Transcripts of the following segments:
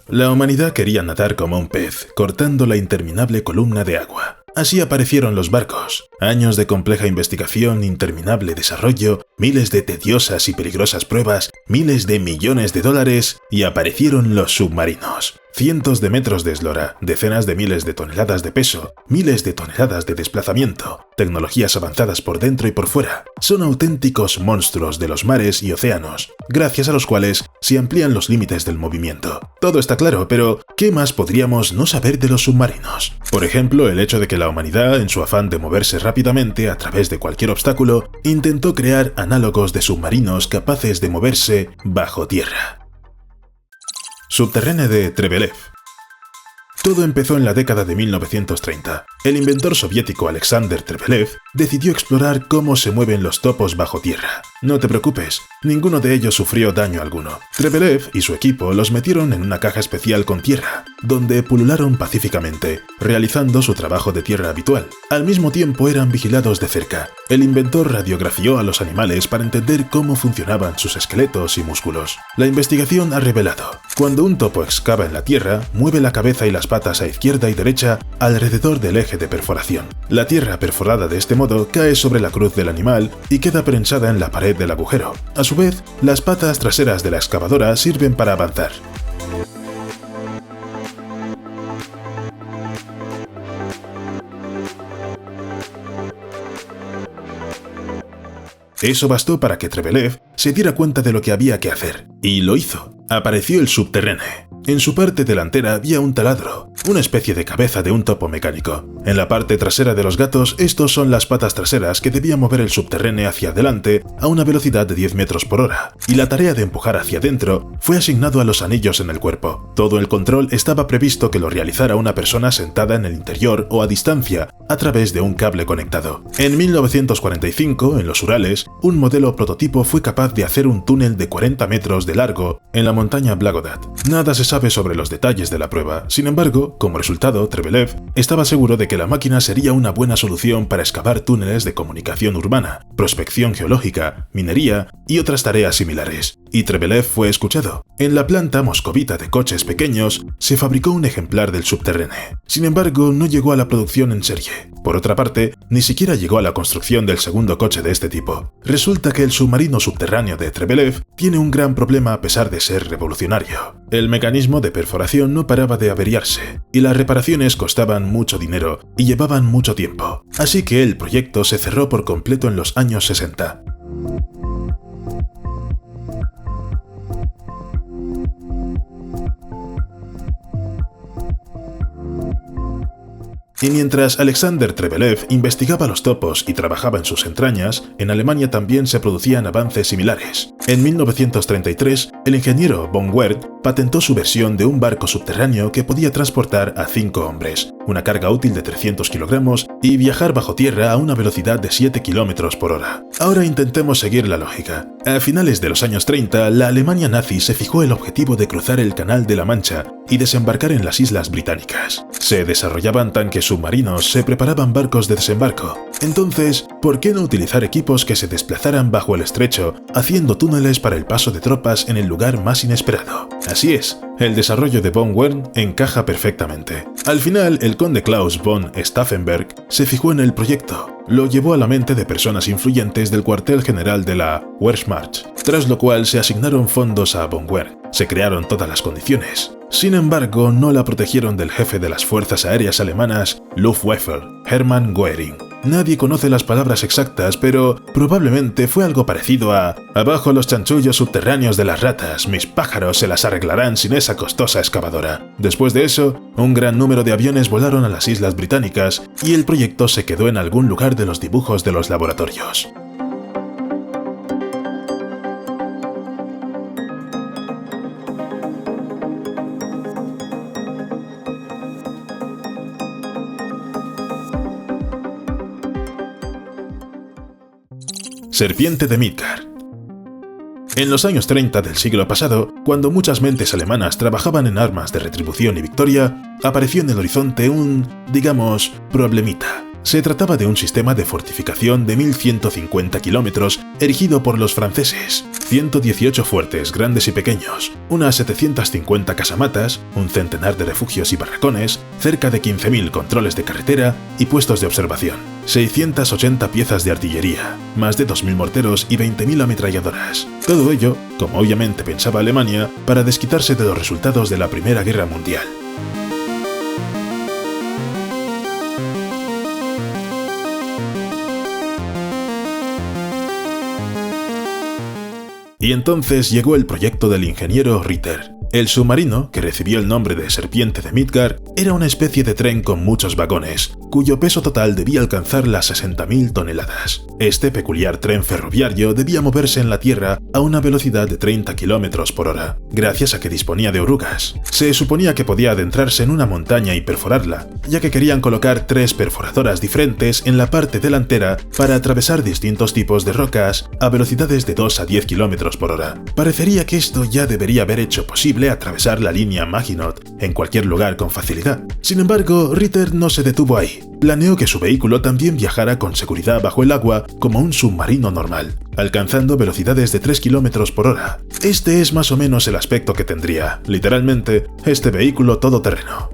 La humanidad quería nadar como un pez, cortando la interminable columna de agua. Así aparecieron los barcos. Años de compleja investigación, interminable desarrollo, miles de tediosas y peligrosas pruebas, miles de millones de dólares, y aparecieron los submarinos. Cientos de metros de eslora, decenas de miles de toneladas de peso, miles de toneladas de desplazamiento, tecnologías avanzadas por dentro y por fuera. Son auténticos monstruos de los mares y océanos, gracias a los cuales se amplían los límites del movimiento. Todo está claro, pero ¿qué más podríamos no saber de los submarinos? Por ejemplo, el hecho de que la humanidad, en su afán de moverse rápidamente a través de cualquier obstáculo, intentó crear análogos de submarinos capaces de moverse bajo tierra. Subterráneo de Trepelev. Todo empezó en la década de 1930. El inventor soviético Alexander Trepelev decidió explorar cómo se mueven los topos bajo tierra. No te preocupes, ninguno de ellos sufrió daño alguno. Trepelev y su equipo los metieron en una caja especial con tierra, donde pulularon pacíficamente, realizando su trabajo de tierra habitual. Al mismo tiempo eran vigilados de cerca. El inventor radiografió a los animales para entender cómo funcionaban sus esqueletos y músculos. La investigación ha revelado: cuando un topo excava en la tierra, mueve la cabeza y las patas a izquierda y derecha alrededor del eje de perforación. La tierra perforada de este modo cae sobre la cruz del animal y queda prensada en la pared del agujero. A su vez, las patas traseras de la excavadora sirven para avanzar. Eso bastó para que Trepelev se diera cuenta de lo que había que hacer. Y lo hizo. Apareció el subterráneo. En su parte delantera había un taladro, una especie de cabeza de un topo mecánico. En la parte trasera de los gatos, estos son las patas traseras que debían mover el subterráneo hacia adelante a una velocidad de 10 metros por hora, y la tarea de empujar hacia adentro fue asignado a los anillos en el cuerpo. Todo el control estaba previsto que lo realizara una persona sentada en el interior o a distancia, a través de un cable conectado. En 1945, en los Urales, un modelo prototipo fue capaz de hacer un túnel de 40 metros de largo en la montaña Blagodat. Nada se sabe sobre los detalles de la prueba. Sin embargo, como resultado, Trepelev estaba seguro de que la máquina sería una buena solución para excavar túneles de comunicación urbana, prospección geológica, minería y otras tareas similares. Y Trepelev fue escuchado. En la planta moscovita de coches pequeños se fabricó un ejemplar del subterráneo. Sin embargo, no llegó a la producción en serie. Por otra parte, ni siquiera llegó a la construcción del segundo coche de este tipo. Resulta que el submarino subterráneo de Trepelev tiene un gran problema a pesar de ser revolucionario. El mecanismo de perforación no paraba de averiarse, y las reparaciones costaban mucho dinero y llevaban mucho tiempo. Así que el proyecto se cerró por completo en los años 60. Y mientras Alexander Trepelev investigaba los topos y trabajaba en sus entrañas, en Alemania también se producían avances similares. En 1933, el ingeniero von Werth patentó su versión de un barco subterráneo que podía transportar a 5 hombres, una carga útil de 300 kilogramos y viajar bajo tierra a una velocidad de 7 kilómetros por hora. Ahora intentemos seguir la lógica. A finales de los años 30, la Alemania nazi se fijó el objetivo de cruzar el Canal de la Mancha y desembarcar en las Islas Británicas. Se desarrollaban tanques submarinos, se preparaban barcos de desembarco. Entonces, ¿por qué no utilizar equipos que se desplazaran bajo el estrecho, haciendo túneles para el paso de tropas en el lugar más inesperado? Así es, el desarrollo de von Werth encaja perfectamente. Al final, el conde Klaus von Stauffenberg se fijó en el proyecto. Lo llevó a la mente de personas influyentes del cuartel general de la Wehrmacht, tras lo cual se asignaron fondos a von Werth. Se crearon todas las condiciones. Sin embargo, no la protegieron del jefe de las fuerzas aéreas alemanas, Luftwaffe, Hermann Göring. Nadie conoce las palabras exactas, pero probablemente fue algo parecido a: abajo los chanchullos subterráneos de las ratas, mis pájaros se las arreglarán sin esa costosa excavadora. Después de eso, un gran número de aviones volaron a las Islas Británicas y el proyecto se quedó en algún lugar de los dibujos de los laboratorios. Serpiente de Midgard. En los años 30 del siglo pasado, cuando muchas mentes alemanas trabajaban en armas de retribución y victoria, apareció en el horizonte un, digamos, problemita. Se trataba de un sistema de fortificación de 1150 kilómetros erigido por los franceses, 118 fuertes grandes y pequeños, unas 750 casamatas, un centenar de refugios y barracones, cerca de 15.000 controles de carretera y puestos de observación, 680 piezas de artillería, más de 2.000 morteros y 20.000 ametralladoras. Todo ello, como obviamente pensaba Alemania, para desquitarse de los resultados de la Primera Guerra Mundial. Y entonces llegó el proyecto del ingeniero Ritter. El submarino, que recibió el nombre de Serpiente de Midgard, era una especie de tren con muchos vagones, cuyo peso total debía alcanzar las 60.000 toneladas. Este peculiar tren ferroviario debía moverse en la Tierra a una velocidad de 30 km por hora, gracias a que disponía de orugas. Se suponía que podía adentrarse en una montaña y perforarla, ya que querían colocar 3 perforadoras diferentes en la parte delantera para atravesar distintos tipos de rocas a velocidades de 2 a 10 km por hora. Parecería que esto ya debería haber hecho posible atravesar la línea Maginot en cualquier lugar con facilidad. Sin embargo, Ritter no se detuvo ahí. Planeó que su vehículo también viajara con seguridad bajo el agua como un submarino normal, alcanzando velocidades de 3 km por hora. Este es más o menos el aspecto que tendría, literalmente, este vehículo todoterreno.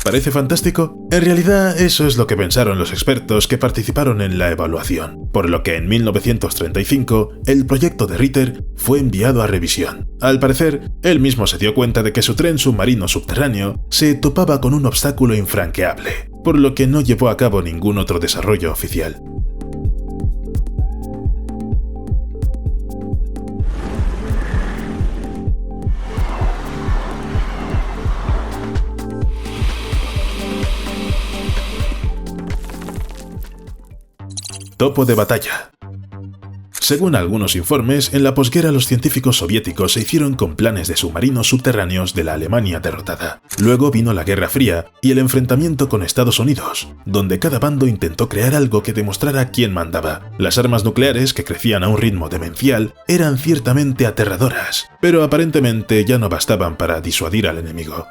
¿Parece fantástico? En realidad, eso es lo que pensaron los expertos que participaron en la evaluación, por lo que en 1935 el proyecto de Ritter fue enviado a revisión. Al parecer, él mismo se dio cuenta de que su tren submarino subterráneo se topaba con un obstáculo infranqueable, por lo que no llevó a cabo ningún otro desarrollo oficial. Topo de batalla. Según algunos informes, en la posguerra los científicos soviéticos se hicieron con planes de submarinos subterráneos de la Alemania derrotada. Luego vino la Guerra Fría y el enfrentamiento con Estados Unidos, donde cada bando intentó crear algo que demostrara quién mandaba. Las armas nucleares, que crecían a un ritmo demencial, eran ciertamente aterradoras, pero aparentemente ya no bastaban para disuadir al enemigo.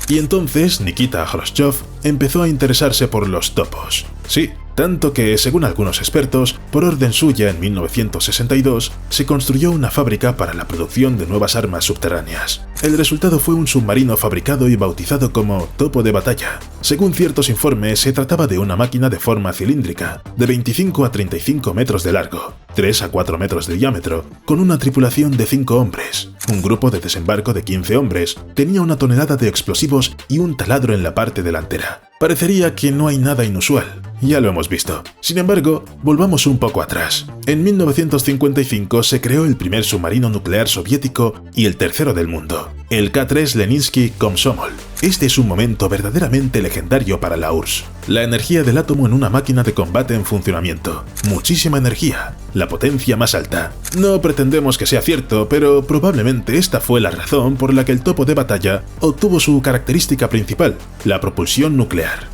Y entonces Nikita Khrushchev empezó a interesarse por los topos. Sí, tanto que, según algunos expertos, por orden suya en 1962 se construyó una fábrica para la producción de nuevas armas subterráneas. El resultado fue un submarino fabricado y bautizado como Topo de batalla. Según ciertos informes, se trataba de una máquina de forma cilíndrica, de 25 a 35 metros de largo, 3 a 4 metros de diámetro, con una tripulación de 5 hombres. Un grupo de desembarco de 15 hombres, tenía una tonelada de explosivos y un taladro en la parte delantera. Parecería que no hay nada inusual, ya lo hemos visto. Sin embargo, volvamos un poco atrás. En 1955 se creó el primer submarino nuclear soviético y el tercero del mundo, el K-3 Leninsky Komsomol. Este es un momento verdaderamente legendario para la URSS. La energía del átomo en una máquina de combate en funcionamiento. Muchísima energía, la potencia más alta. No pretendemos que sea cierto, pero probablemente esta fue la razón por la que el topo de batalla obtuvo su característica principal, la propulsión nuclear.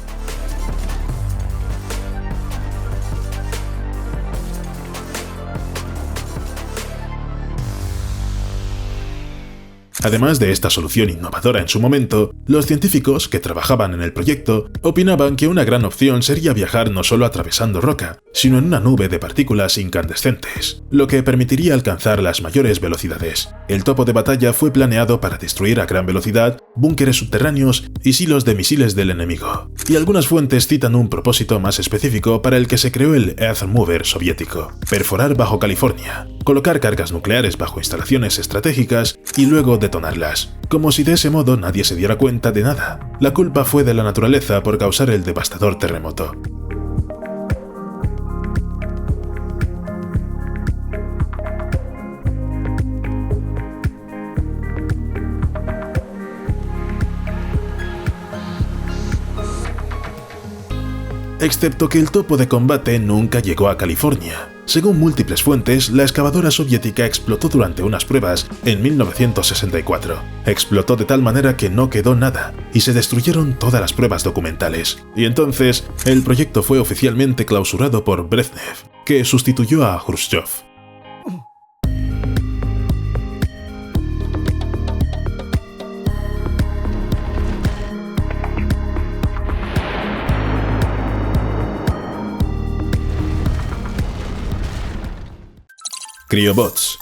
Además de esta solución innovadora en su momento, los científicos que trabajaban en el proyecto opinaban que una gran opción sería viajar no solo atravesando roca, sino en una nube de partículas incandescentes, lo que permitiría alcanzar las mayores velocidades. El topo de batalla fue planeado para destruir a gran velocidad búnkeres subterráneos y silos de misiles del enemigo, y algunas fuentes citan un propósito más específico para el que se creó el Earth Mover soviético: perforar bajo California, colocar cargas nucleares bajo instalaciones estratégicas y luego detonarlas, como si de ese modo nadie se diera cuenta de nada. La culpa fue de la naturaleza por causar el devastador terremoto. Excepto que el topo de combate nunca llegó a California, Según múltiples fuentes, la excavadora soviética explotó durante unas pruebas en 1964. Explotó de tal manera que no quedó nada y se destruyeron todas las pruebas documentales. Y entonces, el proyecto fue oficialmente clausurado por Brezhnev, que sustituyó a Khrushchev. Cryobots.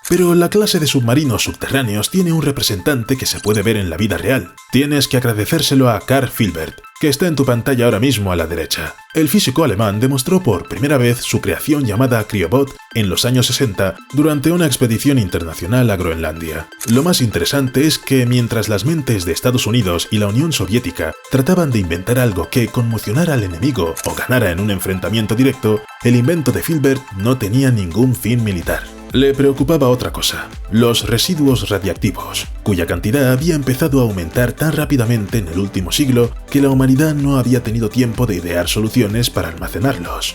Pero la clase de submarinos subterráneos tiene un representante que se puede ver en la vida real. Tienes que agradecérselo a Karl Filbert, que está en tu pantalla ahora mismo a la derecha. El físico alemán demostró por primera vez su creación llamada Cryobot en los años 60 durante una expedición internacional a Groenlandia. Lo más interesante es que mientras las mentes de Estados Unidos y la Unión Soviética trataban de inventar algo que conmocionara al enemigo o ganara en un enfrentamiento directo, el invento de Filbert no tenía ningún fin militar. Le preocupaba otra cosa, los residuos radiactivos, cuya cantidad había empezado a aumentar tan rápidamente en el último siglo que la humanidad no había tenido tiempo de idear soluciones para almacenarlos.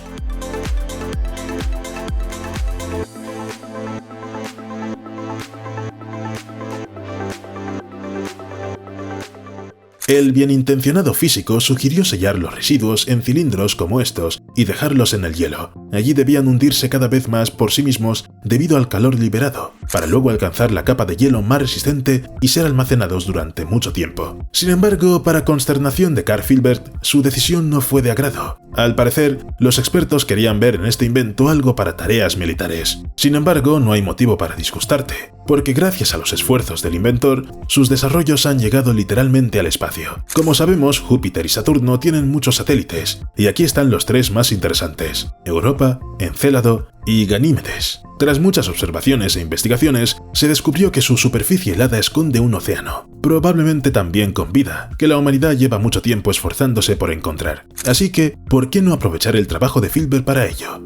El bienintencionado físico sugirió sellar los residuos en cilindros como estos y dejarlos en el hielo. Allí debían hundirse cada vez más por sí mismos debido al calor liberado, para luego alcanzar la capa de hielo más resistente y ser almacenados durante mucho tiempo. Sin embargo, para consternación de Karl Filbert, su decisión no fue de agrado. Al parecer, los expertos querían ver en este invento algo para tareas militares. Sin embargo, no hay motivo para disgustarte, porque gracias a los esfuerzos del inventor, sus desarrollos han llegado literalmente al espacio. Como sabemos, Júpiter y Saturno tienen muchos satélites, y aquí están los tres más interesantes: Europa, Encélado y Ganímedes. Tras muchas observaciones e investigaciones, se descubrió que su superficie helada esconde un océano, probablemente también con vida, que la humanidad lleva mucho tiempo esforzándose por encontrar. Así que, ¿por qué no aprovechar el trabajo de Filbert para ello?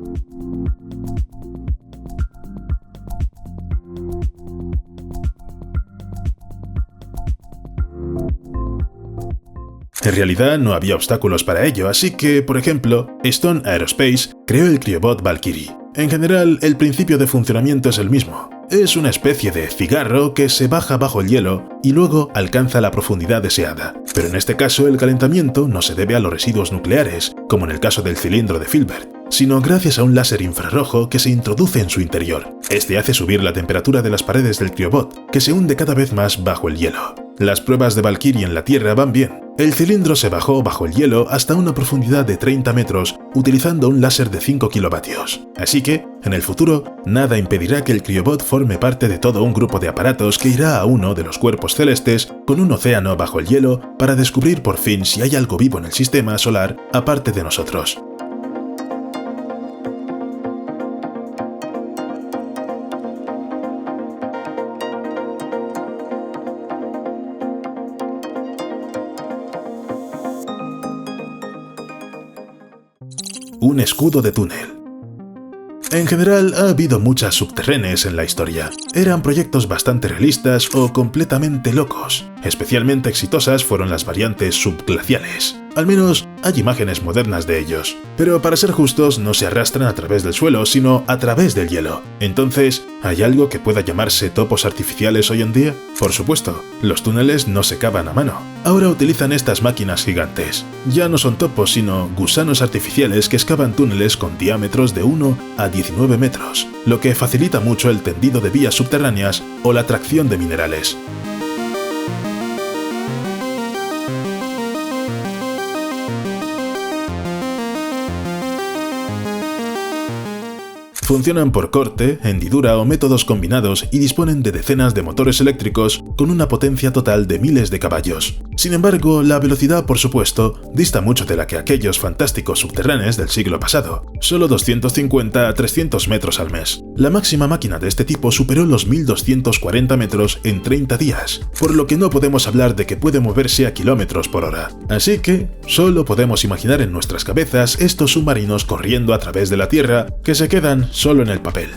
En realidad no había obstáculos para ello, así que, por ejemplo, Stone Aerospace creó el Cryobot Valkyrie. En general, el principio de funcionamiento es el mismo. Es una especie de cigarro que se baja bajo el hielo y luego alcanza la profundidad deseada. Pero en este caso el calentamiento no se debe a los residuos nucleares, como en el caso del cilindro de Filbert, sino gracias a un láser infrarrojo que se introduce en su interior. Este hace subir la temperatura de las paredes del Cryobot, que se hunde cada vez más bajo el hielo. Las pruebas de Valkyrie en la Tierra van bien. El cilindro se bajó bajo el hielo hasta una profundidad de 30 metros utilizando un láser de 5 kilovatios. Así que, en el futuro, nada impedirá que el Cryobot forme parte de todo un grupo de aparatos que irá a uno de los cuerpos celestes con un océano bajo el hielo para descubrir por fin si hay algo vivo en el sistema solar aparte de nosotros. Un escudo de túnel. En general, ha habido muchas subterráneas en la historia. Eran proyectos bastante realistas o completamente locos. Especialmente exitosas fueron las variantes subglaciales. Al menos hay imágenes modernas de ellos. Pero para ser justos, no se arrastran a través del suelo, sino a través del hielo. Entonces, ¿hay algo que pueda llamarse topos artificiales hoy en día? Por supuesto, los túneles no se cavan a mano. Ahora utilizan estas máquinas gigantes. Ya no son topos, sino gusanos artificiales que excavan túneles con diámetros de 1 a 19 metros, lo que facilita mucho el tendido de vías subterráneas o la tracción de minerales. Funcionan por corte, hendidura o métodos combinados y disponen de decenas de motores eléctricos con una potencia total de miles de caballos. Sin embargo, la velocidad, por supuesto, dista mucho de la que aquellos fantásticos subterráneos del siglo pasado, solo 250 a 300 metros al mes. La máxima máquina de este tipo superó los 1240 metros en 30 días, por lo que no podemos hablar de que puede moverse a kilómetros por hora. Así que, solo podemos imaginar en nuestras cabezas estos submarinos corriendo a través de la Tierra que se quedan solo en el papel.